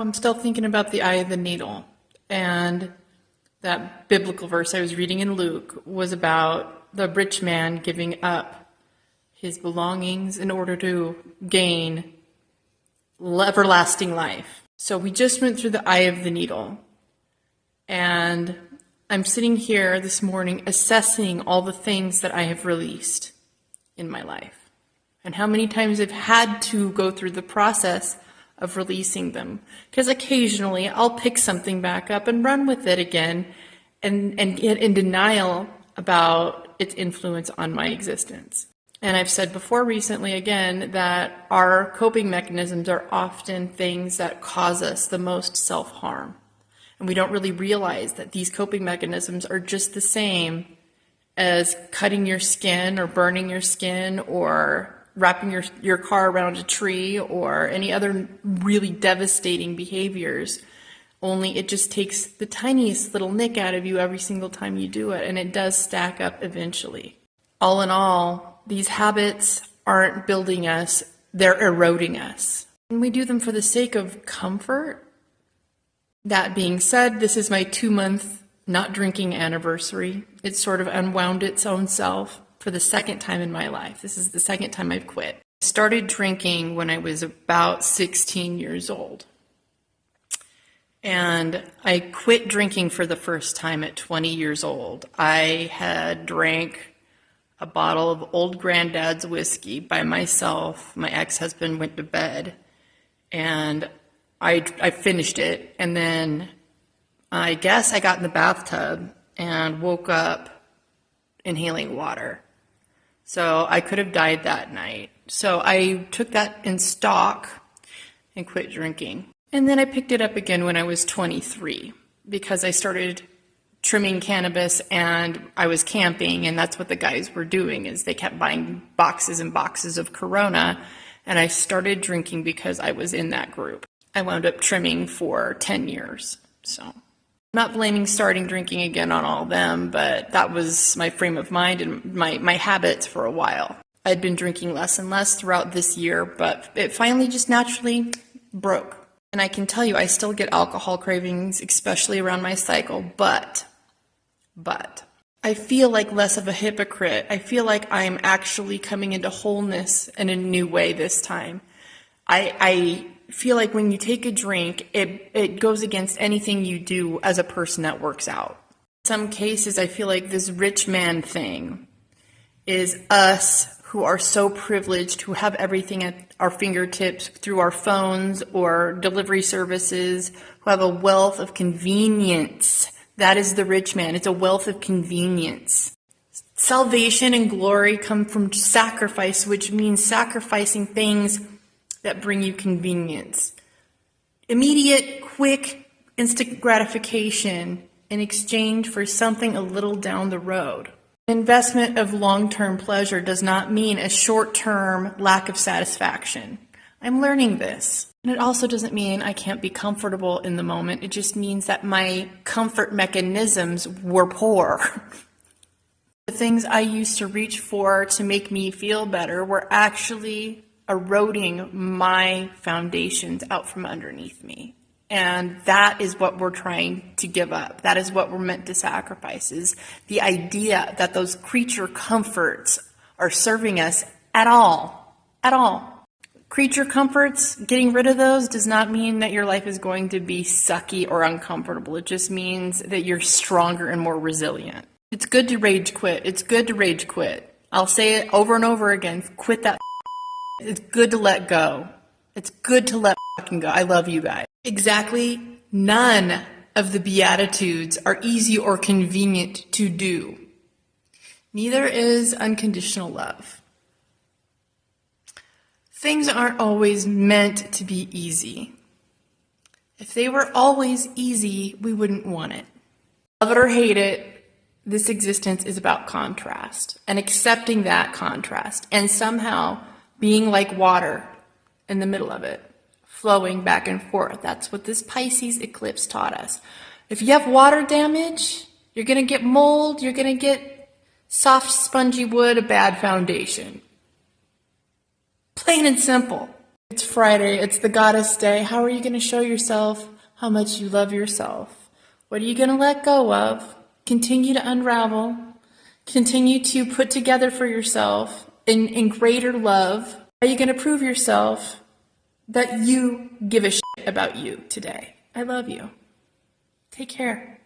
I'm still thinking about the eye of the needle, and that biblical verse I was reading in Luke was about the rich man giving up his belongings in order to gain everlasting life. So we just went through the eye of the needle, and I'm sitting here this morning assessing all the things that I have released in my life and how many times I've had to go through the process of releasing them, because occasionally I'll pick something back up and run with it again and get in denial about its influence on my existence. And I've said before recently again that our coping mechanisms are often things that cause us the most self-harm. And we don't really realize that these coping mechanisms are just the same as cutting your skin or burning your skin or wrapping your car around a tree or any other really devastating behaviors. Only it just takes the tiniest little nick out of you every single time you do it, and it does stack up eventually. All in all, these habits aren't building us, they're eroding us. And we do them for the sake of comfort. That being said, this is my 2-month not drinking anniversary. It sort of unwound its own self for the second time in my life. This is the second time I've quit. I started drinking when I was about 16 years old. And I quit drinking for the first time at 20 years old. I had drank a bottle of old granddad's whiskey by myself. My ex-husband went to bed, and I finished it. And then I guess I got in the bathtub and woke up inhaling water. So I could have died that night. So I took that in stock and quit drinking. And then I picked it up again when I was 23 because I started trimming cannabis and I was camping, and that's what the guys were doing is they kept buying boxes and boxes of Corona, and I started drinking because I was in that group. I wound up trimming for 10 years. So I'm not blaming starting drinking again on all of them, but that was my frame of mind and my habits for a while. I'd been drinking less and less throughout this year, but it finally just naturally broke. And I can tell you, I still get alcohol cravings, especially around my cycle, but I feel like less of a hypocrite. I feel like I'm actually coming into wholeness in a new way this time. I feel like when you take a drink, it goes against anything you do as a person that works out. In some cases, I feel like this rich man thing is us who are so privileged, who have everything at our fingertips through our phones or delivery services, who have a wealth of convenience. That is the rich man. It's a wealth of convenience. Salvation and glory come from sacrifice, which means sacrificing things that bring you convenience. Immediate, quick, instant gratification in exchange for something a little down the road. Investment of long-term pleasure does not mean a short-term lack of satisfaction. I'm learning this. And it also doesn't mean I can't be comfortable in the moment. It just means that my comfort mechanisms were poor. The things I used to reach for to make me feel better were actually eroding my foundations out from underneath me. And that is what we're trying to give up. That is what we're meant to sacrifice, is the idea that those creature comforts are serving us at all. At all. Creature comforts, getting rid of those does not mean that your life is going to be sucky or uncomfortable. It just means that you're stronger and more resilient. It's good to rage quit. It's good to rage quit. I'll say it over and over again. Quit that. It's good to let go. It's good to let fucking go. I love you guys. Exactly none of the Beatitudes are easy or convenient to do. Neither is unconditional love. Things aren't always meant to be easy. If they were always easy, we wouldn't want it. Love it or hate it, this existence is about contrast and accepting that contrast and somehow being like water in the middle of it, flowing back and forth. That's what this Pisces eclipse taught us. If you have water damage, you're going to get mold, you're going to get soft, spongy wood, a bad foundation. Plain and simple. It's Friday. It's the Goddess Day. How are you going to show yourself how much you love yourself? What are you going to let go of? Continue to unravel. Continue to put together for yourself in greater love. Are you going to prove yourself that you give a shit about you today? I love you. Take care.